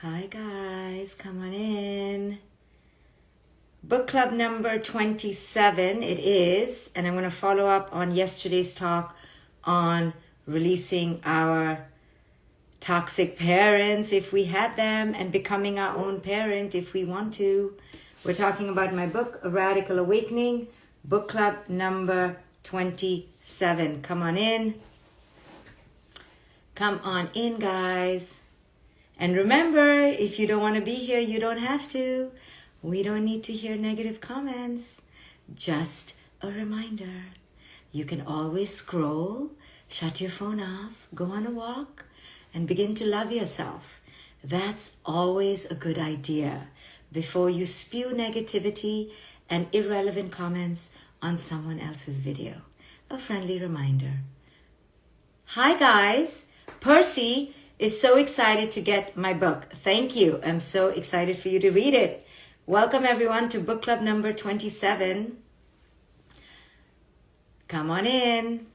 Hi guys, come on in. Book club number 27 it is, and I'm going to follow up on yesterday's talk on releasing our toxic parents if we had them and becoming our own parent if we want to. We're talking about my book, A Radical Awakening, book club number 27. Come on in. Come on in, guys. And remember, if you don't want to be here, you don't have to. We don't need to hear negative comments. Just a reminder. You can always scroll, shut your phone off, go on a walk, and begin to love yourself. That's always a good idea before you spew negativity and irrelevant comments on someone else's video. A friendly reminder. Hi, guys. Percy is so excited to get my book. Thank you. I'm so excited for you to read it. Welcome everyone to book club number 27. Come on in.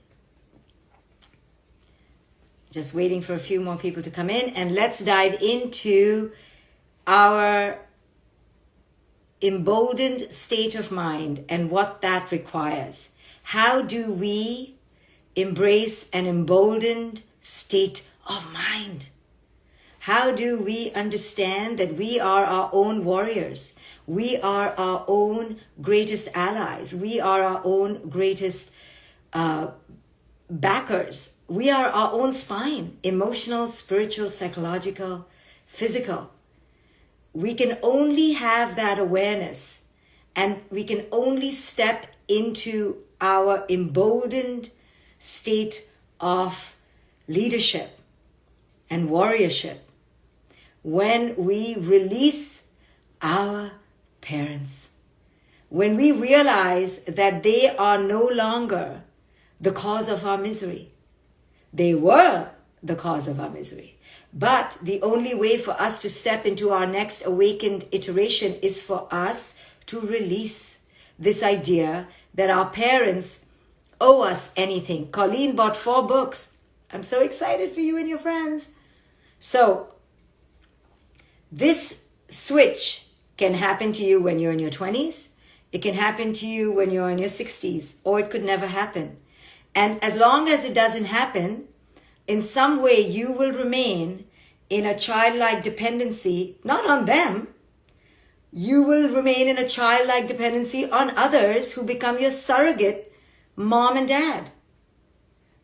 Just waiting for a few more people to come in, and let's dive into our emboldened state of mind and what that requires. How do we embrace an emboldened state of mind? How do we understand that we are our own warriors? We are our own greatest allies. We are our own greatest backers. We are our own spine, emotional, spiritual, psychological, physical. We can only have that awareness, and we can only step into our emboldened state of leadership and warriorship when we release our parents, when we realize that they are no longer the cause of our misery. They were the cause of our misery. But the only way for us to step into our next awakened iteration is for us to release this idea that our parents owe us anything. Colleen bought 4 books. I'm so excited for you and your friends. So this switch can happen to you when you're in your 20s. It can happen to you when you're in your 60s, or it could never happen. And as long as it doesn't happen, in some way you will remain in a childlike dependency, not on them. You will remain in a childlike dependency on others who become your surrogate mom and dad.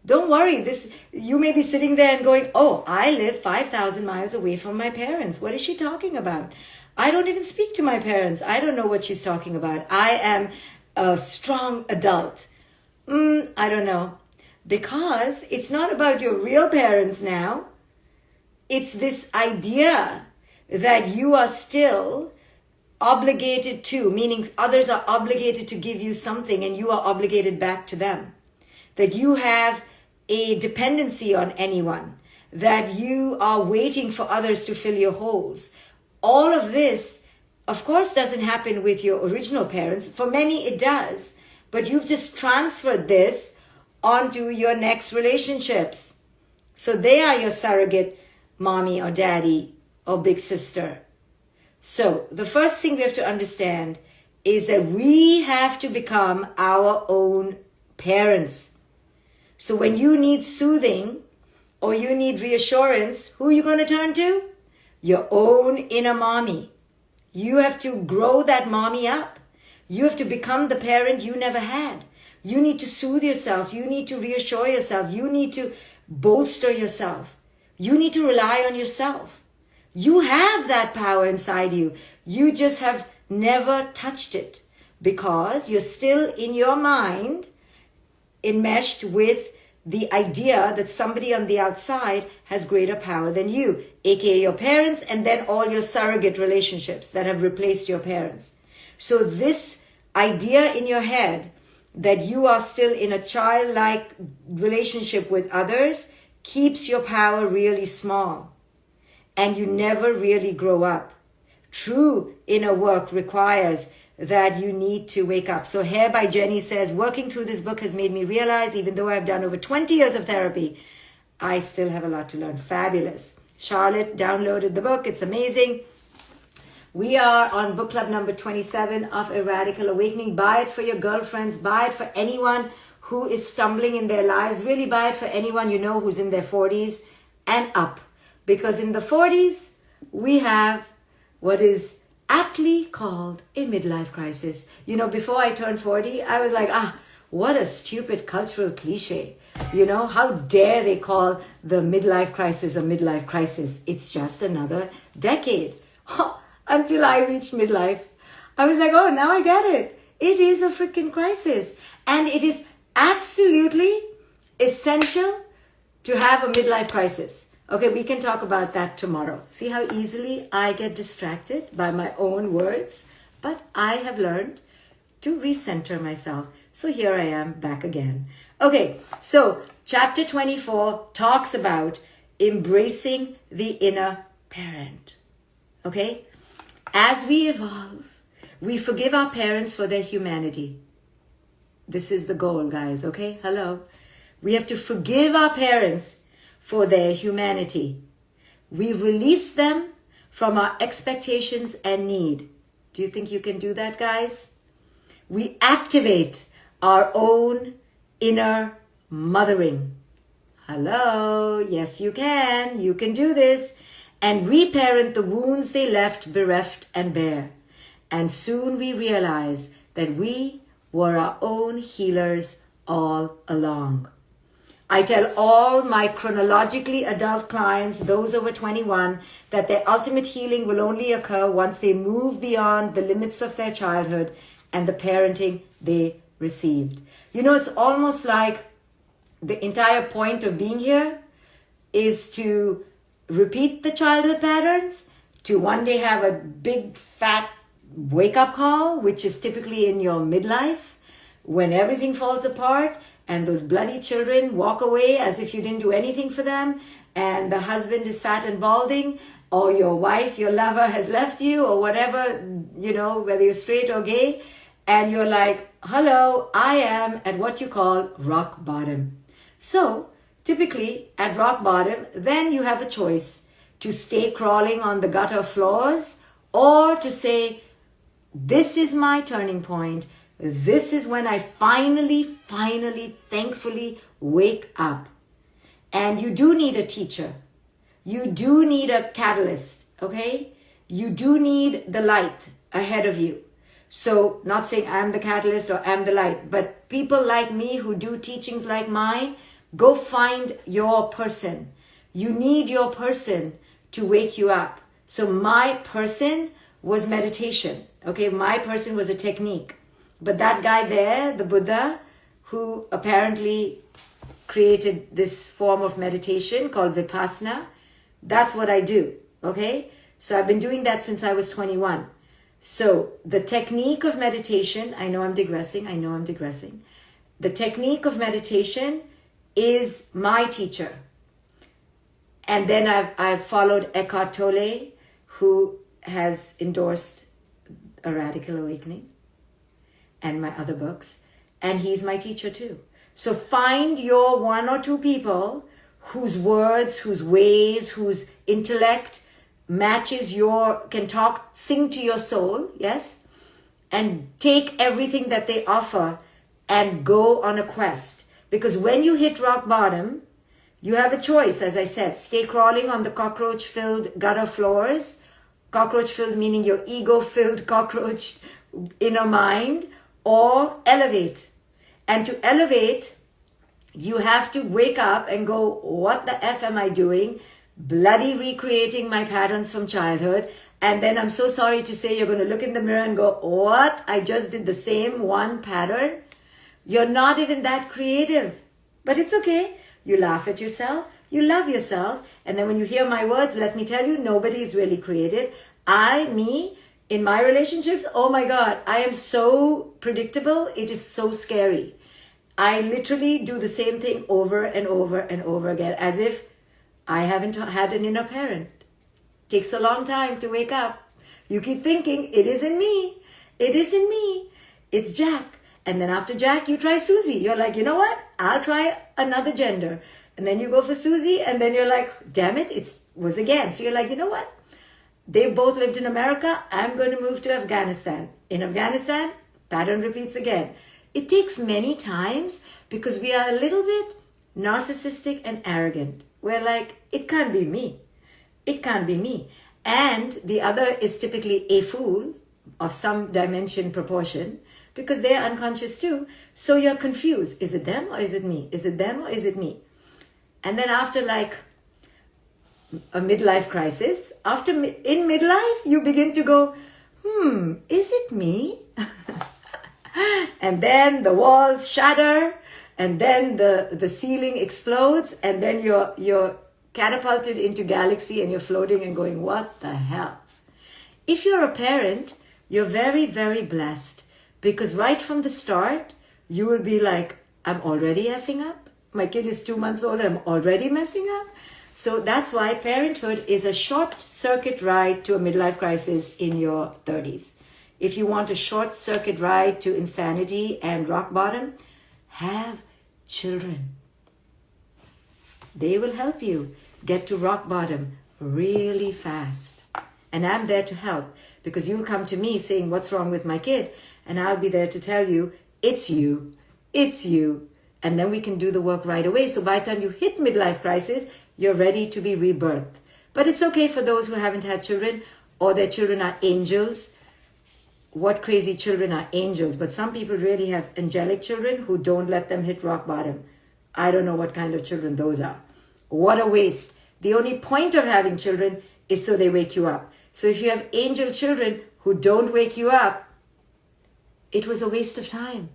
Don't worry, you may be sitting there and going, oh, I live 5,000 miles away from my parents. What is she talking about? I don't even speak to my parents. I don't know what she's talking about. I am a strong adult. I don't know. Because it's not about your real parents now. It's this idea that you are still obligated to, meaning others are obligated to give you something and you are obligated back to them. That you have a dependency on anyone, that you are waiting for others to fill your holes. All of this, of course, doesn't happen with your original parents. For many, it does. But you've just transferred this onto your next relationships. So they are your surrogate mommy or daddy or big sister. So the first thing we have to understand is that we have to become our own parents. So when you need soothing or you need reassurance, who are you going to turn to? Your own inner mommy. You have to grow that mommy up. You have to become the parent you never had. You need to soothe yourself. You need to reassure yourself. You need to bolster yourself. You need to rely on yourself. You have that power inside you. You just have never touched it because you're still in your mind enmeshed with the idea that somebody on the outside has greater power than you, aka your parents, and then all your surrogate relationships that have replaced your parents. So this idea in your head that you are still in a childlike relationship with others keeps your power really small, and you never really grow up. True inner work requires that you need to wake up. So Hair by Jenny says, working through this book has made me realize, even though I've done over 20 years of therapy, I still have a lot to learn. Fabulous. Charlotte downloaded the book. It's amazing. We are on book club number 27 of A Radical Awakening. Buy it for your girlfriends. Buy it for anyone who is stumbling in their lives. Really buy it for anyone you know who's in their 40s and up. Because in the 40s, we have what is aptly called a midlife crisis. You know, before I turned 40, I was like, what a stupid cultural cliche. You know, how dare they call the midlife crisis a midlife crisis? It's just another decade. Until I reached midlife, I was like, oh, now I get it. It is a freaking crisis. And it is absolutely essential to have a midlife crisis. Okay, we can talk about that tomorrow. See how easily I get distracted by my own words? But I have learned to recenter myself. So here I am back again. Okay, so chapter 24 talks about embracing the inner parent. Okay? As we evolve, we forgive our parents for their humanity. This is the goal, guys, okay? Hello. We have to forgive our parents for their humanity. We release them from our expectations and need. Do you think you can do that, guys? We activate our own inner mothering. Hello. Yes, you can. You can do this. And reparent the wounds they left bereft and bare. And soon we realize that we were our own healers all along. I tell all my chronologically adult clients, those over 21, that their ultimate healing will only occur once they move beyond the limits of their childhood and the parenting they received. You know, it's almost like the entire point of being here is to repeat the childhood patterns, to one day have a big fat wake-up call, which is typically in your midlife, when everything falls apart and those bloody children walk away as if you didn't do anything for them, and the husband is fat and balding, or your wife, your lover has left you, or whatever, you know, whether you're straight or gay, and you're like, hello, I am at what you call rock bottom. So typically at rock bottom, then you have a choice to stay crawling on the gutter floors, or to say, this is my turning point. This is when I finally, thankfully wake up. And you do need a teacher. You do need a catalyst, okay? You do need the light ahead of you. So not saying I'm the catalyst or I'm the light, but people like me who do teachings like mine, go find your person. You need your person to wake you up. So my person was meditation. Okay, my person was a technique. But that guy there, the Buddha, who apparently created this form of meditation called Vipassana, that's what I do. Okay, so I've been doing that since I was 21. So the technique of meditation, I know I'm digressing. The technique of meditation is my teacher. And then I've followed Eckhart Tolle, who has endorsed A Radical Awakening and my other books. And he's my teacher too. So find your one or two people whose words, whose ways, whose intellect matches can talk, sing to your soul, yes? And take everything that they offer and go on a quest. Because when you hit rock bottom, you have a choice, as I said, stay crawling on the cockroach-filled gutter floors, cockroach-filled meaning your ego-filled cockroach inner mind, or elevate. And to elevate, you have to wake up and go, what the F am I doing? Bloody recreating my patterns from childhood. And then I'm so sorry to say you're going to look in the mirror and go, what? I just did the same one pattern. You're not even that creative. But it's okay. You laugh at yourself. You love yourself. And then when you hear my words, let me tell you, nobody is really creative. Me, in my relationships, oh my God, I am so predictable. It is so scary. I literally do the same thing over and over and over again, as if I haven't had an inner parent. Takes a long time to wake up. You keep thinking, it isn't me. It isn't me. It's Jack. And then after Jack, you try Susie. You're like, you know what? I'll try another gender. And then you go for Susie, and then you're like, damn it, it was again. So you're like, you know what? They both lived in America. I'm going to move to Afghanistan. In Afghanistan, pattern repeats again. It takes many times because we are a little bit narcissistic and arrogant. We're like, it can't be me. It can't be me. And the other is typically a fool of some dimension proportion because they're unconscious too. So you're confused. Is it them or is it me? Is it them or is it me? And then after like a midlife crisis, in midlife, you begin to go, is it me? And then the walls shatter, and then the ceiling explodes, and then you're catapulted into galaxy and you're floating and going, what the hell? If you're a parent, you're very, very blessed because right from the start, you will be like, I'm already effing up. My kid is 2 months old, I'm already messing up. So that's why parenthood is a short circuit ride to a midlife crisis in your 30s. If you want a short circuit ride to insanity and rock bottom, have children. They will help you get to rock bottom really fast. And I'm there to help because you'll come to me saying, what's wrong with my kid? And I'll be there to tell you, it's you. And then we can do the work right away. So by the time you hit midlife crisis, you're ready to be rebirthed. But it's okay for those who haven't had children or their children are angels. What crazy children are angels? But some people really have angelic children who don't let them hit rock bottom. I don't know what kind of children those are. What a waste. The only point of having children is so they wake you up. So if you have angel children who don't wake you up, it was a waste of time.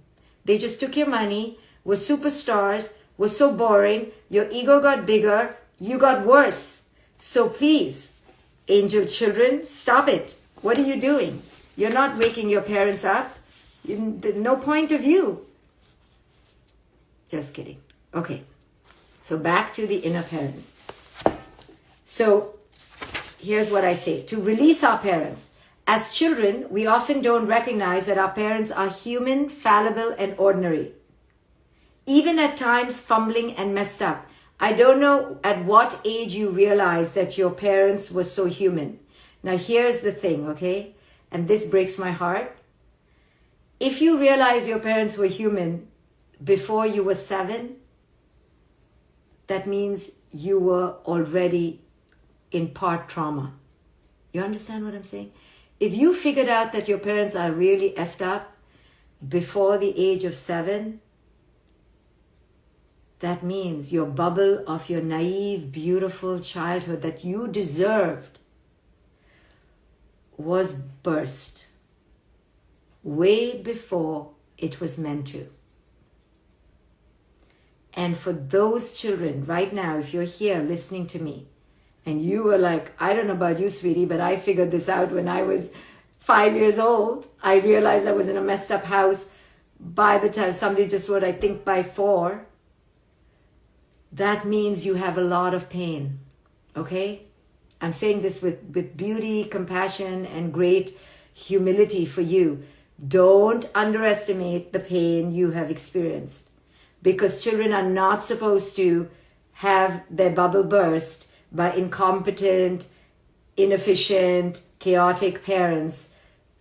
They just took your money, were superstars, was so boring, your ego got bigger, you got worse. So please, angel children, stop it. What are you doing? You're not waking your parents up. No point of view. Just kidding. Okay, so back to the inner parent. So here's what I say. To release our parents. As children, we often don't recognize that our parents are human, fallible, and ordinary. Even at times fumbling and messed up. I don't know at what age you realize that your parents were so human. Now here's the thing, okay? And this breaks my heart. If you realize your parents were human before you were 7, that means you were already in part trauma. You understand what I'm saying? If you figured out that your parents are really effed up before the age of 7, that means your bubble of your naive, beautiful childhood that you deserved was burst way before it was meant to. And for those children right now, if you're here listening to me, and you were like, I don't know about you, sweetie, but I figured this out when I was 5 years old. I realized I was in a messed up house by the time somebody just wrote, I think by 4. That means you have a lot of pain, okay? I'm saying this with beauty, compassion, and great humility for you. Don't underestimate the pain you have experienced because children are not supposed to have their bubble burst by incompetent, inefficient, chaotic parents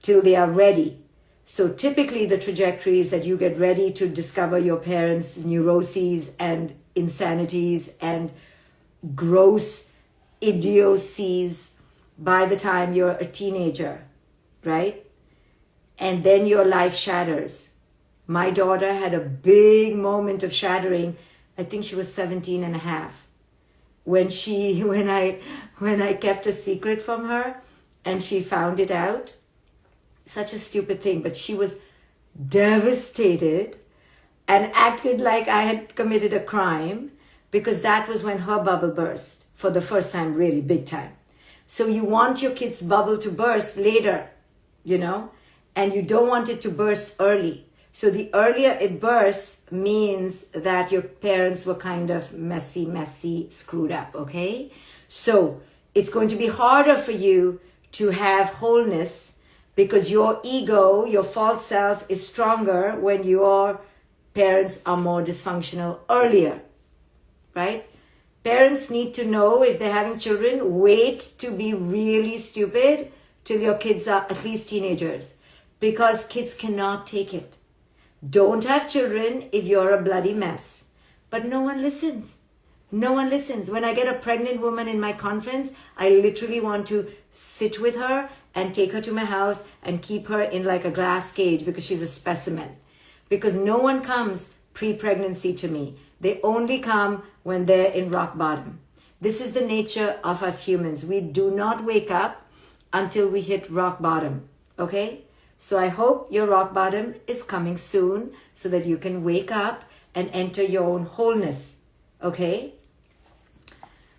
till they are ready. So typically the trajectory is that you get ready to discover your parents' neuroses and insanities and gross idiocies by the time you're a teenager, right? And then your life shatters. My daughter had a big moment of shattering. I think she was 17 and a half. When I kept a secret from her and she found it out, such a stupid thing, but she was devastated and acted like I had committed a crime because that was when her bubble burst for the first time, really big time. So you want your kid's bubble to burst later, you know, and you don't want it to burst early. So the earlier it bursts means that your parents were kind of messy, screwed up, okay? So it's going to be harder for you to have wholeness because your ego, your false self is stronger when your parents are more dysfunctional earlier, right? Parents need to know, if they're having children, wait to be really stupid till your kids are at least teenagers, because kids cannot take it. Don't have children if you're a bloody mess. But no one listens. No one listens. When I get a pregnant woman in my conference, I literally want to sit with her and take her to my house and keep her in like a glass cage, because she's a specimen. Because no one comes pre-pregnancy to me. They only come when they're in rock bottom. This is the nature of us humans. We do not wake up until we hit rock bottom. Okay? So I hope your rock bottom is coming soon, so that you can wake up and enter your own wholeness. Okay?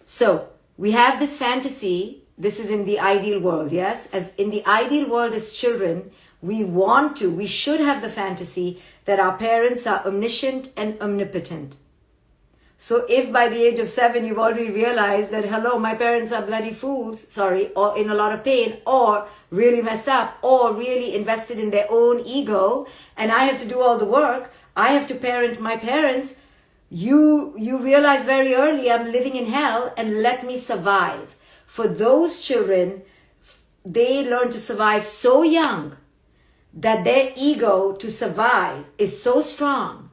So we have this fantasy. This is in the ideal world, yes? As in the ideal world as children, we should have the fantasy that our parents are omniscient and omnipotent. So if by the age of 7 you've already realized that, hello, my parents are bloody fools, or in a lot of pain, or really messed up, or really invested in their own ego, and I have to do all the work, I have to parent my parents, you realize very early, I'm living in hell, and let me survive. For those children, they learn to survive so young that their ego to survive is so strong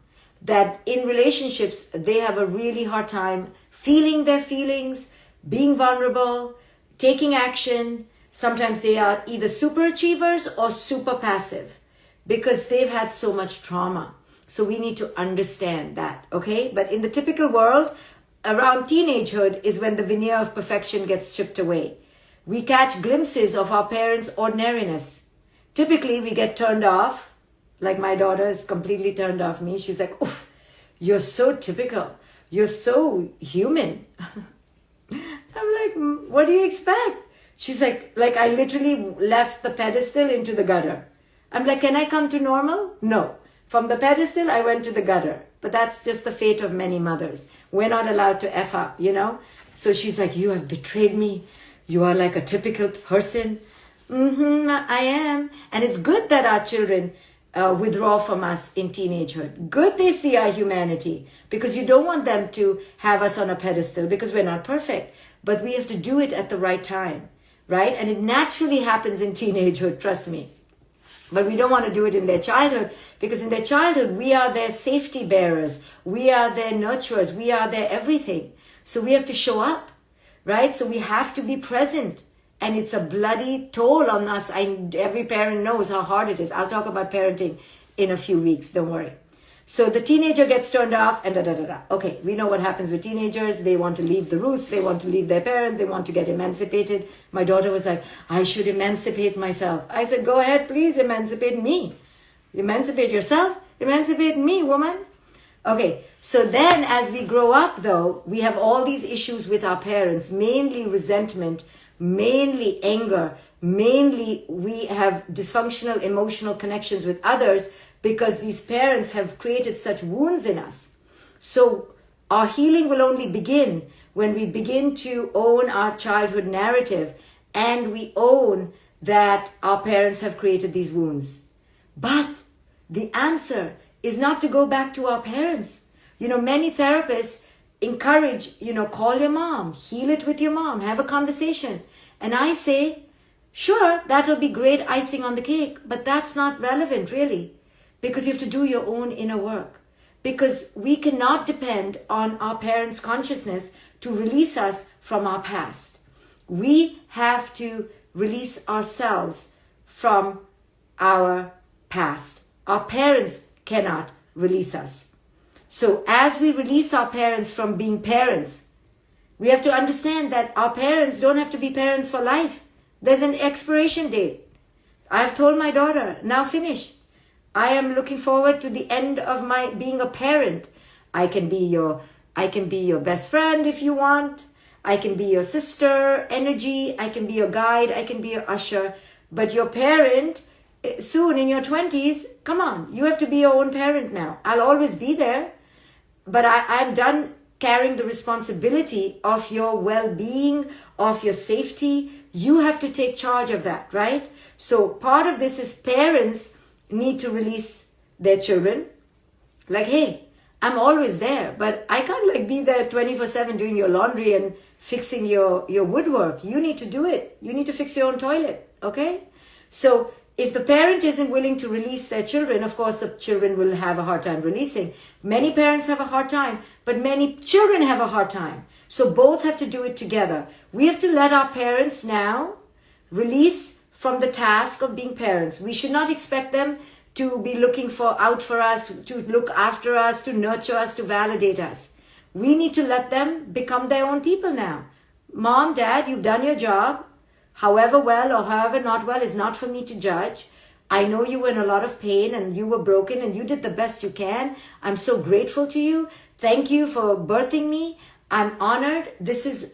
that in relationships, they have a really hard time feeling their feelings, being vulnerable, taking action. Sometimes they are either super achievers or super passive, because they've had so much trauma. So we need to understand that, okay? But in the typical world, around teenagehood is when the veneer of perfection gets chipped away. We catch glimpses of our parents' ordinariness. Typically, we get turned off. Like my daughter is completely turned off me. She's like, oof, you're so typical. You're so human. I'm like, what do you expect? She's like I literally left the pedestal into the gutter. I'm like, can I come to normal? No. From the pedestal, I went to the gutter. But that's just the fate of many mothers. We're not allowed to F up, you know? So she's like, you have betrayed me. You are like a typical person. I am. And it's good that our children withdraw from us in teenagehood. Good they see our humanity, because you don't want them to have us on a pedestal, because we're not perfect. But we have to do it at the right time, right? And it naturally happens in teenagehood, trust me. But we don't want to do it in their childhood, because in their childhood, we are their safety bearers. We are their nurturers. We are their everything. So we have to show up, right? So we have to be present. And it's a bloody toll on us. Every parent knows how hard it is. I'll talk about parenting in a few weeks. Don't worry. So the teenager gets turned off and da-da-da-da. Okay, we know what happens with teenagers. They want to leave the roost. They want to leave their parents. They want to get emancipated. My daughter was like, I should emancipate myself. I said, go ahead, please emancipate me. Emancipate yourself. Emancipate me, woman. Okay, so then as we grow up, though, we have all these issues with our parents, mainly resentment, mainly anger, mainly we have dysfunctional emotional connections with others, because these parents have created such wounds in us. So our healing will only begin when we begin to own our childhood narrative, and we own that our parents have created these wounds. But the answer is not to go back to our parents. You know, many therapists encourage, call your mom, heal it with your mom, have a conversation. And I say, sure, that'll be great icing on the cake, but that's not relevant really, because you have to do your own inner work. Because we cannot depend on our parents' consciousness to release us from our past. We have to release ourselves from our past. Our parents cannot release us. So as we release our parents from being parents, we have to understand that our parents don't have to be parents for life. There's an expiration date. I've told my daughter, now finished. I am looking forward to the end of my being a parent. I can be your best friend if you want. I can be your sister energy. I can be your guide. I can be your usher. But your parent, soon in your 20s, come on, you have to be your own parent now. I'll always be there. But I'm done carrying the responsibility of your well-being, of your safety. You have to take charge of that, right? So part of this is parents need to release their children. Like, hey, I'm always there, but I can't like be there 24/7 doing your laundry and fixing your woodwork. You need to do it. You need to fix your own toilet, okay? So if the parent isn't willing to release their children, of course the children will have a hard time releasing. Many parents have a hard time, but many children have a hard time. So both have to do it together. We have to let our parents now release from the task of being parents. We should not expect them to be looking out for us, to look after us, to nurture us, to validate us. We need to let them become their own people now. Mom, Dad, you've done your job. However well or however not well is not for me to judge. I know you were in a lot of pain and you were broken and you did the best you can. I'm so grateful to you. Thank you for birthing me. I'm honored.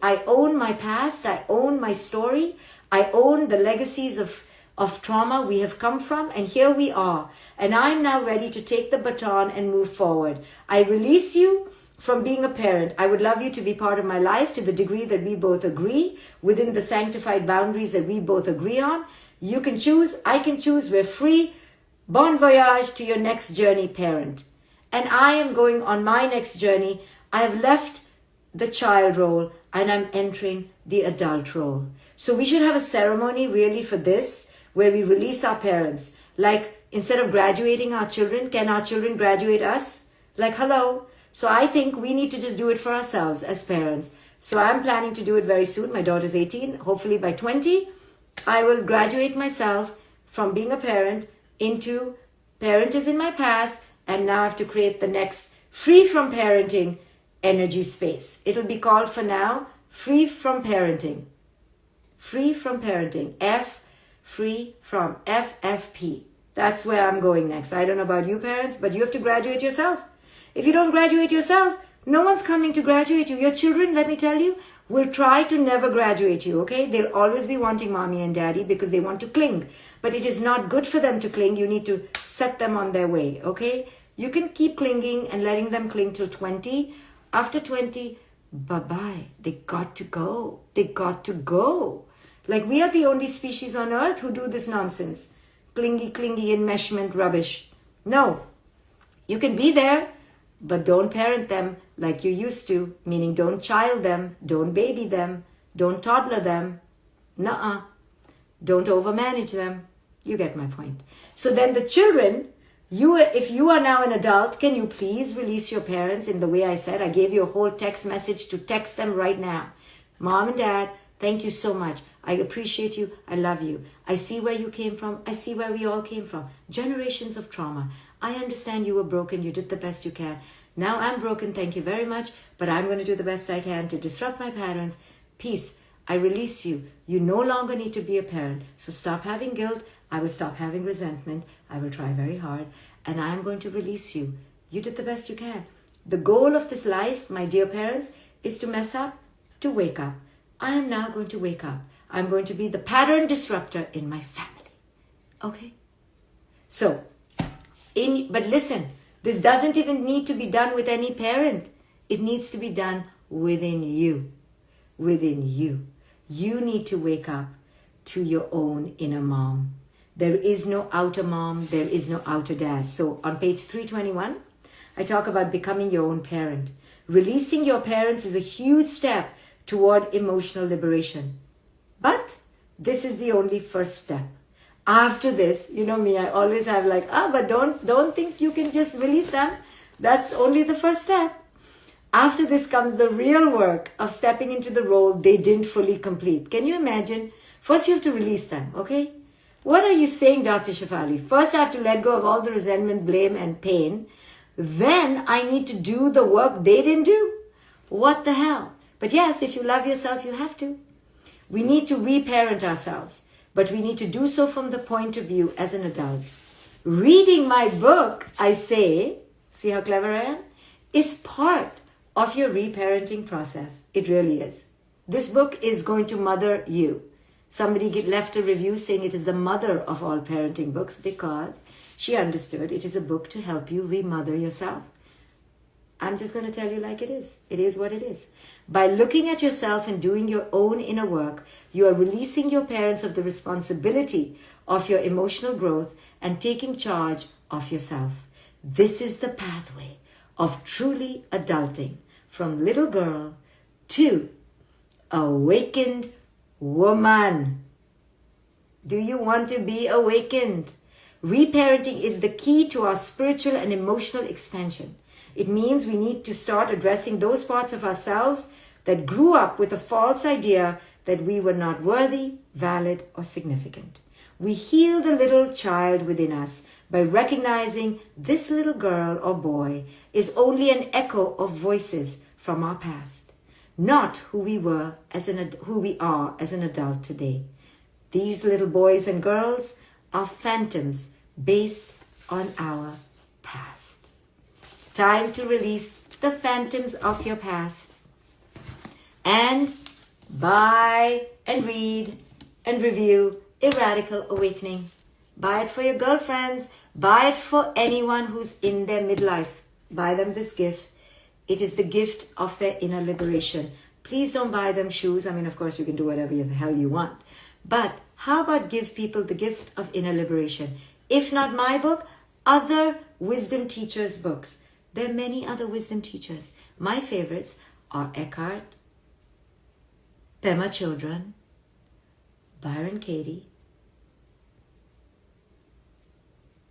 I own my past. I own my story. I own the legacies of trauma we have come from, and here we are. And I'm now ready to take the baton and move forward. I release you from being a parent. I would love you to be part of my life to the degree that we both agree, within the sanctified boundaries that we both agree on. You can choose, I can choose, we're free. Bon voyage to your next journey, parent. And I am going on my next journey. I have left the child role and I'm entering the adult role. So we should have a ceremony really for this, where we release our parents. Like, instead of graduating our children, can our children graduate us? Like, hello. So I think we need to just do it for ourselves as parents. So I'm planning to do it very soon. My daughter's 18. Hopefully by 20, I will graduate myself from being a parent into parent is in my past, and now I have to create the next free from parenting energy space. It'll be called for now, free from parenting. Free from parenting. Free from FFP. That's where I'm going next. I don't know about you parents, but you have to graduate yourself. If you don't graduate yourself, no one's coming to graduate you. Your children, let me tell you, will try to never graduate you, okay? They'll always be wanting mommy and daddy because they want to cling. But it is not good for them to cling. You need to set them on their way, okay? You can keep clinging and letting them cling till 20. After 20, bye-bye. They got to go. They got to go. Like, we are the only species on earth who do this nonsense. Clingy enmeshment rubbish. No. You can be there, but don't parent them like you used to. Meaning, don't child them. Don't baby them. Don't toddler them. Nuh-uh. Don't overmanage them. You get my point. So then the children, if you are now an adult, can you please release your parents in the way I said? I gave you a whole text message to text them right now. Mom and Dad, thank you so much. I appreciate you. I love you. I see where you came from. I see where we all came from. Generations of trauma. I understand you were broken. You did the best you can. Now I'm broken. Thank you very much. But I'm going to do the best I can to disrupt my patterns. Peace. I release you. You no longer need to be a parent. So stop having guilt. I will stop having resentment. I will try very hard. And I am going to release you. You did the best you can. The goal of this life, my dear parents, is to mess up, to wake up. I am now going to wake up. I'm going to be the pattern disruptor in my family. Okay? So, but listen, this doesn't even need to be done with any parent. It needs to be done within you. Within you. You need to wake up to your own inner mom. There is no outer mom. There is no outer dad. So on page 321, I talk about becoming your own parent. Releasing your parents is a huge step toward emotional liberation. But this is the only first step. After this, you know me, I always have like, but don't think you can just release them. That's only the first step. After this comes the real work of stepping into the role they didn't fully complete. Can you imagine? First you have to release them, okay? What are you saying, Dr. Shefali? First I have to let go of all the resentment, blame, and pain. Then I need to do the work they didn't do. What the hell? But yes, if you love yourself, you have to. We need to reparent ourselves, but we need to do so from the point of view as an adult. Reading my book, I say, see how clever I am, is part of your reparenting process. It really is. This book is going to mother you. Somebody left a review saying it is the mother of all parenting books because she understood it is a book to help you remother yourself. I'm just going to tell you like it is. It is what it is. By looking at yourself and doing your own inner work, you are releasing your parents of the responsibility of your emotional growth and taking charge of yourself. This is the pathway of truly adulting, from little girl to awakened woman. Do you want to be awakened? Reparenting is the key to our spiritual and emotional expansion. It means we need to start addressing those parts of ourselves that grew up with a false idea that we were not worthy, valid, or significant. We heal the little child within us by recognizing this little girl or boy is only an echo of voices from our past, not who we are as an adult today. These little boys and girls are phantoms based on our past. Time to release the phantoms of your past and buy and read and review A Radical Awakening. Buy it for your girlfriends. Buy it for anyone who's in their midlife. Buy them this gift. It is the gift of their inner liberation. Please don't buy them shoes. I mean, of course, you can do whatever the hell you want. But how about give people the gift of inner liberation? If not my book, other wisdom teachers' books. There are many other wisdom teachers. My favorites are Eckhart, Pema Chodron, Byron Katie.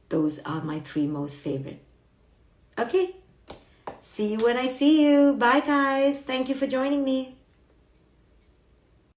Those are my 3 most favorite. Okay. See you when I see you. Bye, guys. Thank you for joining me.